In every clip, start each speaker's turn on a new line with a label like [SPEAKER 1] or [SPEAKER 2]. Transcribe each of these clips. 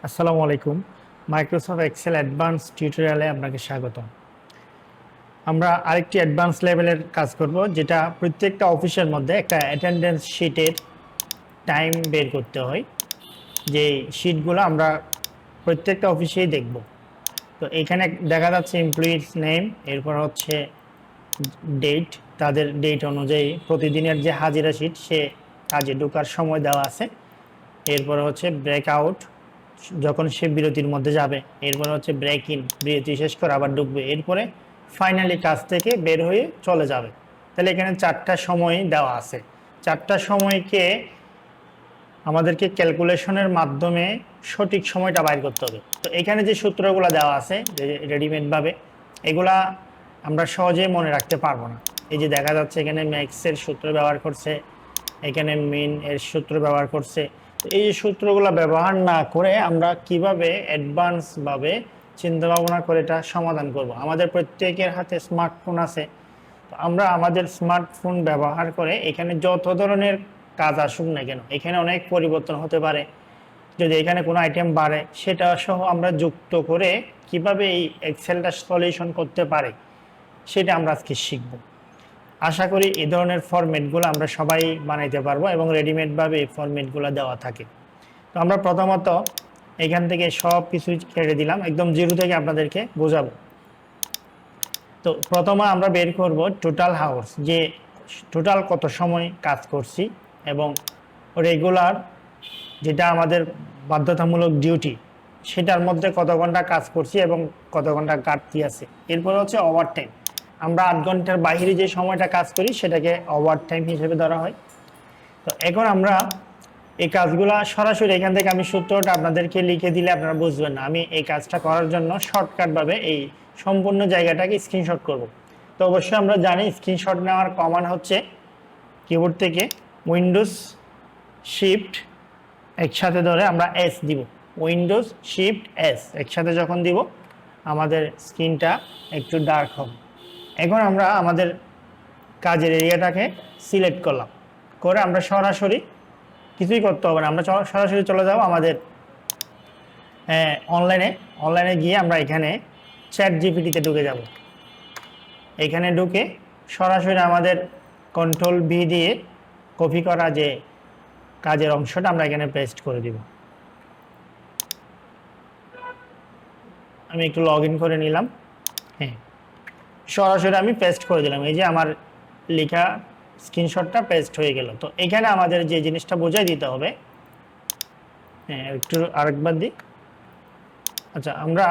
[SPEAKER 1] আসসালামু আলাইকুম। Microsoft Excel advance টিউটোরিয়ালে আপনাকে স্বাগতম। আমরা আরেকটি অ্যাডভান্স লেভেলের কাজ করব, যেটা প্রত্যেকটা অফিসের মধ্যে একটা অ্যাটেন্ডেন্স শিটের টাইম বের করতে হয়। যে শিটগুলো আমরা প্রত্যেকটা অফিসেই দেখব। তো এখানে দেখা যাচ্ছে এমপ্লয়িজ নেম, এরপর হচ্ছে ডেট, তাদের ডেট অনুযায়ী প্রতিদিনের যে হাজিরা শিট, সে কাজে ঢোকার সময় দেওয়া আছে। এরপর হচ্ছে ব্রেকআউট, যখন সে বিরতির মধ্যে যাবে। এরপরে হচ্ছে ব্রেক ইন, বিরতি শেষ করে আবার ঢুকবে। এরপরে ফাইনালি কাজ থেকে বের হয়ে চলে যাবে। তাহলে এখানে 4টা সময় দেওয়া আছে। 4টা সময়কে আমাদেরকে ক্যালকুলেশনের মাধ্যমে সঠিক সময়টা বাইর করতে হবে। তো এখানে যে সূত্রগুলো দেওয়া আছে রেডিমেডভাবে, এগুলা আমরা সহজেই মনে রাখতে পারবো না। এই যে দেখা যাচ্ছে এখানে ম্যাক্সের সূত্র ব্যবহার করছে, এখানে মিন এর সূত্র ব্যবহার করছে। এই সূত্রগুলো ব্যবহার না করে আমরা কিভাবে অ্যাডভান্সভাবে চিন্তা ভাবনা করে এটা সমাধান করব। আমাদের প্রত্যেকের হাতে স্মার্টফোন আছে। তো আমরা আমাদের স্মার্টফোন ব্যবহার করে এখানে যত ধরনের কাজ আসুক না কেন, এখানে অনেক পরিবর্তন হতে পারে। যদি এখানে কোনো আইটেম বাড়ে, সেটা সহ আমরা যুক্ত করে কিভাবে এই এক্সেলটা সলিউশন করতে পারে, সেটা আমরা আজকে শিখব। আশা করি এই ধরনের ফরম্যাটগুলো আমরা সবাই বানাইতে পারবো এবং রেডিমেডভাবে এই ফরম্যাটগুলো দেওয়া থাকে। তো আমরা প্রথমত এখান থেকে সব কিছু কেটে দিলাম, একদম জিরো থেকে আপনাদেরকে বোঝাবো। তো প্রথমে আমরা বের করব টোটাল হাউস, যে টোটাল কত সময় কাজ করছি, এবং রেগুলার যেটা আমাদের বাধ্যতামূলক ডিউটি, সেটার মধ্যে কত ঘন্টা কাজ করছি এবং কত ঘন্টা ঘাটতি আছে। এরপর হচ্ছে ওভার টাইম, আমরা 8 ঘন্টার বাইরে যে সময়টা কাজ করি সেটাকে ওভার টাইম হিসেবে ধরা হয়। তো এখন আমরা এই কাজগুলা সরাসরি এখান থেকে, আমি সূত্রটা আপনাদেরকে লিখে দিলে আপনারা বুঝবেন না। আমি এই কাজটা করার জন্য শর্টকাটভাবে এই সম্পূর্ণ জায়গাটাকে স্ক্রিনশট করব। তো অবশ্যই আমরা জানি স্ক্রিনশট নেওয়ার কমান্ড হচ্ছে কিবোর্ড থেকে উইন্ডোজ শিফট একসাথে ধরে আমরা এস দিব। উইন্ডোজ শিফট এস একসাথে যখন দিব, আমাদের স্ক্রিনটা একটু ডার্ক হবে। এখন আমরা আমাদের কাজের এরিয়াটাকে সিলেক্ট করলাম, করে আমরা সরাসরি কিছুই করতে হবে না, আমরা সরাসরি চলে যাব আমাদের অনলাইনে গিয়ে আমরা এখানে চ্যাট জিপিটিতে ঢুকে যাব। এখানে ঢুকে সরাসরি আমাদের কন্ট্রোল ভি দিয়ে কপি করা যে কাজের অংশটা আমরা এখানে পেস্ট করে দিব। আমি একটু লগ ইন করে নিলাম। হ্যাঁ, সরাসরি আমি পেস্ট করে দিলাম। এই যে আমার লেখা স্ক্রিনশটটা পেস্ট হয়ে গেল। তো এখানে আমাদের যে জিনিসটা বোঝাই দিতে হবে, হ্যাঁ একটু আরেকবার দিই। আচ্ছা, আমরা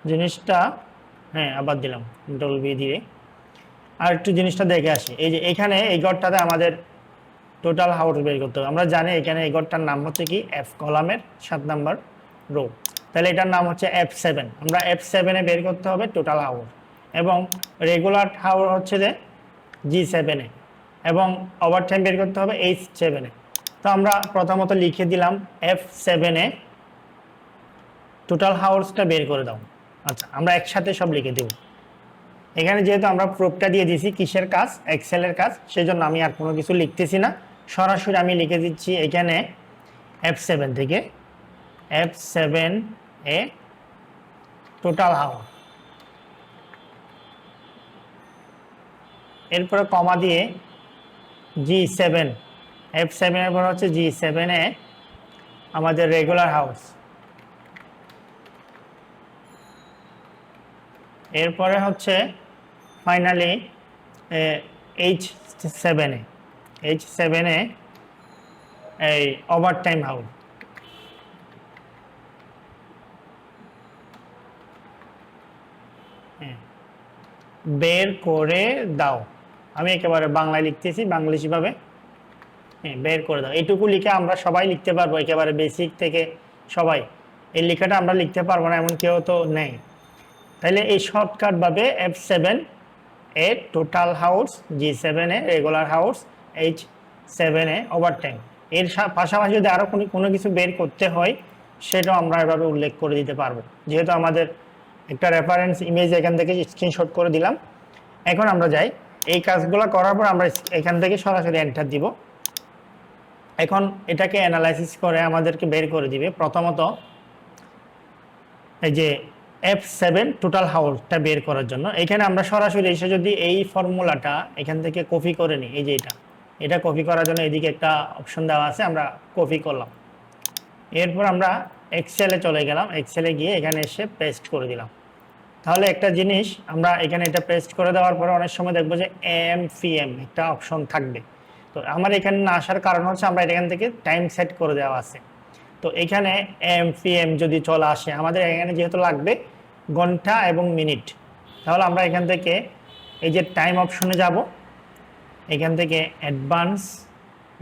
[SPEAKER 1] জিনিসটা, হ্যাঁ আবার দিলাম কন্ট্রোল ভি দিয়ে। আর একটু জিনিসটা দেখে আসি। এই যে এখানে এই ঘরটাতে আমাদের টোটাল হাউস বের করতে হবে। আমরা জানি এখানে এই ঘরটার নাম হচ্ছে কি, এফ কলামের 7 নাম্বার রো। তাহলে এটার নাম হচ্ছে F7। আমরা F7-এ বের করতে হবে টোটাল হাউস, এবং রেগুলার হাউস হচ্ছে যে G7-এ, এবং ওভারটাইম বের করতে হবে H7-এ। তো আমরা প্রথমত লিখে দিলাম F7-এ টোটাল হাউসটা বের করে দাও। আচ্ছা, আমরা একসাথে সব লিখে দেব। এখানে যেহেতু আমরা প্রুফটা দিয়ে দিয়েছি কিসের কাজ, এক্সেলের কাজ, সেজন্য আমি আর কোনো কিছু লিখতেছি না। সরাসরি আমি লিখে দিচ্ছি এখানে F7 থেকে F7-এ টোটাল হাউস, এরপরে কমা দিয়ে G7, F7-এর পর হচ্ছে G7-এ আমাদের রেগুলার হাউস, এরপরে হচ্ছে ফাইনালি H7-এ এই ওভারটাইম হাউস। বের করে দাও, আমি একেবারে বাংলায় লিখতেছি, বাংলিশভাবে। হ্যাঁ, বের করে দাও, এইটুকু লিখে আমরা সবাই লিখতে পারবো, একেবারে বেসিক থেকে সবাই। এই লেখাটা আমরা লিখতে পারবো না এমন কেউ তো নেই। তাহলে এই শর্টকাটভাবে F7-এ টোটাল হাউস, G7-এ রেগুলার হাউস, H7-এ ওভারটাইম। এর পাশাপাশি যদি আরও কোনো কিছু বের করতে হয়, সেটাও আমরা এভাবে উল্লেখ করে দিতে পারবো। যেহেতু আমাদের একটা রেফারেন্স ইমেজ এখান থেকে স্ক্রিনশট করে দিলাম। এখন আমরা যাই, এই কাজগুলো করার পর আমরা এখান থেকে সরাসরি এন্টার দিব। এখন এটাকে অ্যানালাইসিস করে আমাদেরকে বের করে দিবে। প্রথমত এই যে F7 টোটাল হাউসটা বের করার জন্য এখানে আমরা সরাসরি এসে যদি এই ফর্মুলাটা এখান থেকে কপি করে নিই, এই যে এটা কপি করার জন্য এদিকে একটা অপশন দেওয়া আছে, আমরা কপি করলাম। এরপর আমরা এক্সেলে চলে গেলাম, এক্সেলে গিয়ে এখানে এসে পেস্ট করে দিলাম। তাহলে একটা জিনিস আমরা এখানে এটা পেস্ট করে দেওয়ার পরে অনেক সময় দেখবো যে AMPM একটা অপশন থাকবে। তো আমার এখানে না আসার কারণ হচ্ছে আমরা এখান থেকে টাইম সেট করে দেওয়া আছে। তো এখানে AMPM যদি চলে আসে, আমাদের এখানে যেহেতু লাগবে ঘন্টা এবং মিনিট, তাহলে আমরা এখান থেকে এই যে টাইম অপশনে যাব, এখান থেকে অ্যাডভান্স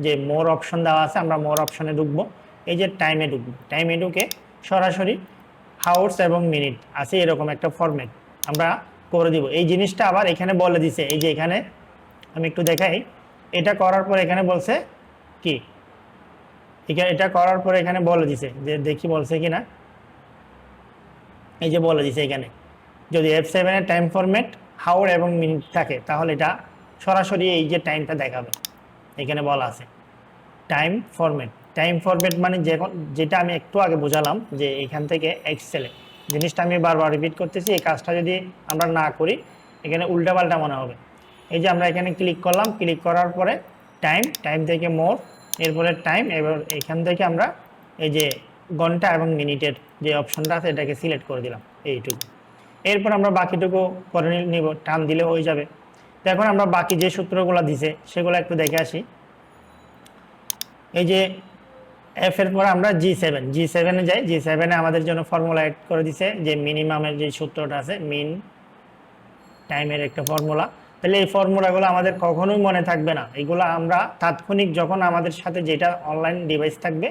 [SPEAKER 1] যে মোর অপশন দেওয়া আছে আমরা মোর অপশনে ঢুকবো, এই যে টাইমে ঢুকবো, টাইমে ঢুকে সরাসরি হাউর্স এবং মিনিট আছে এরকম একটা ফরম্যাট আমরা করে দিব। এই জিনিসটা আবার এখানে বলে দিছে, এই যে এখানে আমি একটু দেখাই, এটা করার পর এখানে বলছে কি, এটা করার পর এখানে বলে দিছে যে দেখি বলছে কিনা, এই যে বলে দিছে এখানে যদি F7 এর টাইম ফরম্যাট হাওর এবং মিনিট থাকে তাহলে এটা সরাসরি এই যে টাইমটা দেখাবে। এখানে বলা আছে টাইম ফরম্যাট মানে যেটা আমি একটু আগে বোঝালাম যে এখান থেকে এক্সেলে জিনিসটা আমি বারবার রিপিট করতেছি, এই কাজটা যদি আমরা না করি এখানে উল্টাপাল্টা মনে হবে। এই যে আমরা এখানে ক্লিক করলাম, ক্লিক করার পরে টাইম থেকে মোর, এরপরে টাইম, এবার এখান থেকে আমরা এই যে ঘন্টা এবং মিনিটের যে অপশনটা আছে এটাকে সিলেক্ট করে দিলাম এইটুকু। এরপর আমরা বাকিটুকু করে নিব, টান দিলে হয়ে যাবে। তো এখন আমরা বাকি যে সূত্রগুলো দিছে সেগুলো একটু দেখে আসি। এই যে এফ এর পরে আমরা জি7 যাই, জি7 আমাদের জন্য ফর্মুলা এড করে দিছে যে মিনিমামের যে সূত্রটা আছে, মিন টাইমের একটা ফর্মুলা। তাহলে এই ফর্মুলাগুলো আমাদের কখনোই মনে থাকবে না, এগুলো আমরা তাৎক্ষণিক যখন আমাদের সাথে যেটা অনলাইন ডিভাইস থাকবে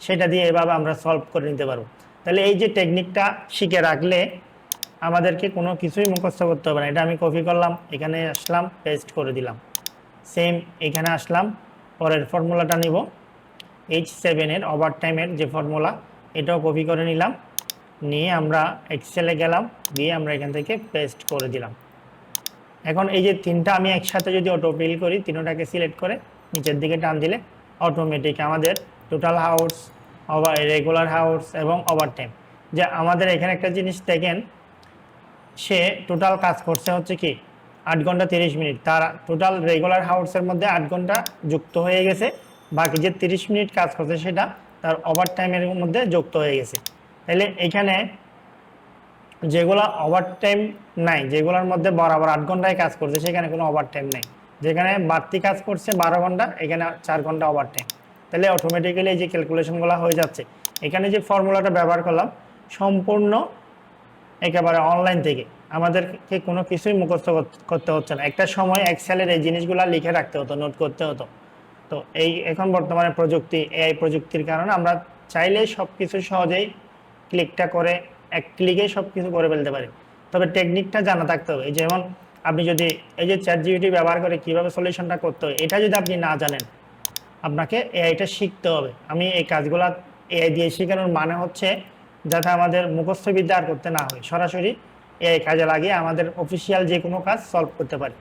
[SPEAKER 1] সেটা দিয়ে এভাবে আমরা সলভ করে নিতে পারবো। তাহলে এই যে টেকনিকটা শিখে রাখলে আমাদেরকে কোনো কিছুই মুখস্থ করতে হবে না। এটা আমি কপি করলাম, এখানে আসলাম, পেস্ট করে দিলাম, সেম এখানে আসলাম, পরের ফর্মুলাটা নিব H7 এর ওভার টাইমের যে ফর্মুলা, এটাও কপি করে নিলাম, নিয়ে আমরা এক্সেলে গেলাম, গিয়ে আমরা এখান থেকে পেস্ট করে দিলাম। এখন এই যে তিনটা আমি একসাথে যদি অটো ফিল করি, তিনটাকে সিলেক্ট করে নিচের দিকে টান দিলে অটোমেটিক আমাদের টোটাল হাউর্স, রেগুলার হাউর্স এবং ওভার টাইম, যে আমাদের এখানে একটা জিনিস দেখেন, সে টোটাল কাজ করছে হচ্ছে কি 8 ঘন্টা 30 মিনিট, তার টোটাল রেগুলার হাউর্সের মধ্যে 8 ঘন্টা যুক্ত হয়ে গেছে, বাকি যে 30 মিনিট কাজ করছে সেটা তার ওভার টাইমের মধ্যে যুক্ত হয়ে গেছে। তাহলে এখানে যেগুলো ওভার টাইম নাই, যেগুলোর মধ্যে বরাবর 8 ঘন্টায় কাজ করছে সেখানে কোনো ওভার টাইম নাই, যেখানে বাড়তি কাজ করছে 12 ঘন্টা এখানে 4 ঘন্টা ওভার টাইম। তাহলে অটোমেটিক্যালি এই যে ক্যালকুলেশনগুলো হয়ে যাচ্ছে। এখানে যে ফর্মুলাটা ব্যবহার করলাম সম্পূর্ণ একেবারে অনলাইন থেকে, আমাদেরকে কোনো কিছুই মুখস্থ করতে হচ্ছে না। একটা সময় এক্সেলের এই জিনিসগুলো লিখে রাখতে হতো, নোট করতে হতো। তো এখন বর্তমানে প্রযুক্তি, এআই প্রযুক্তির কারণে আমরা চাইলেই সব কিছু সহজেই ক্লিকটা করে এক ক্লিকে সব কিছু করে ফেলতে পারি। তবে টেকনিকটা জানা থাকতে হবে। যেমন আপনি যদি এই যে চ্যাটজিপিটি ব্যবহার করে কীভাবে সলিউশনটা করতে হয় এটা যদি আপনি না জানেন, আপনাকে এআইটা শিখতে হবে। আমি এই কাজগুলা এআই দিয়ে শেখানোর মানে হচ্ছে যাতে আমাদের মুখস্থ বিদ্যা আর করতে না হয়, সরাসরি এআই কাজে লাগিয়ে আমাদের অফিসিয়াল যে কোনো কাজ সলভ করতে পারি।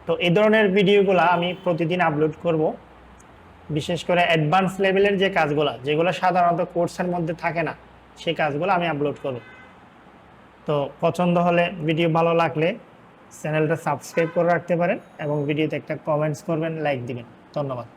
[SPEAKER 1] তো এই ধরনের ভিডিওগুলো আমি প্রতিদিন আপলোড করব, বিশেষ করে অ্যাডভান্স লেভেলের যে কাজগুলো যেগুলো সাধারণত কোর্সের মধ্যে থাকে না সেই কাজগুলো আমি আপলোড করব। তো পছন্দ হলে, ভিডিও ভালো লাগলে চ্যানেলটা সাবস্ক্রাইব করে রাখতে পারেন এবং ভিডিওতে একটা কমেন্টস করবেন, লাইক দিবেন। ধন্যবাদ।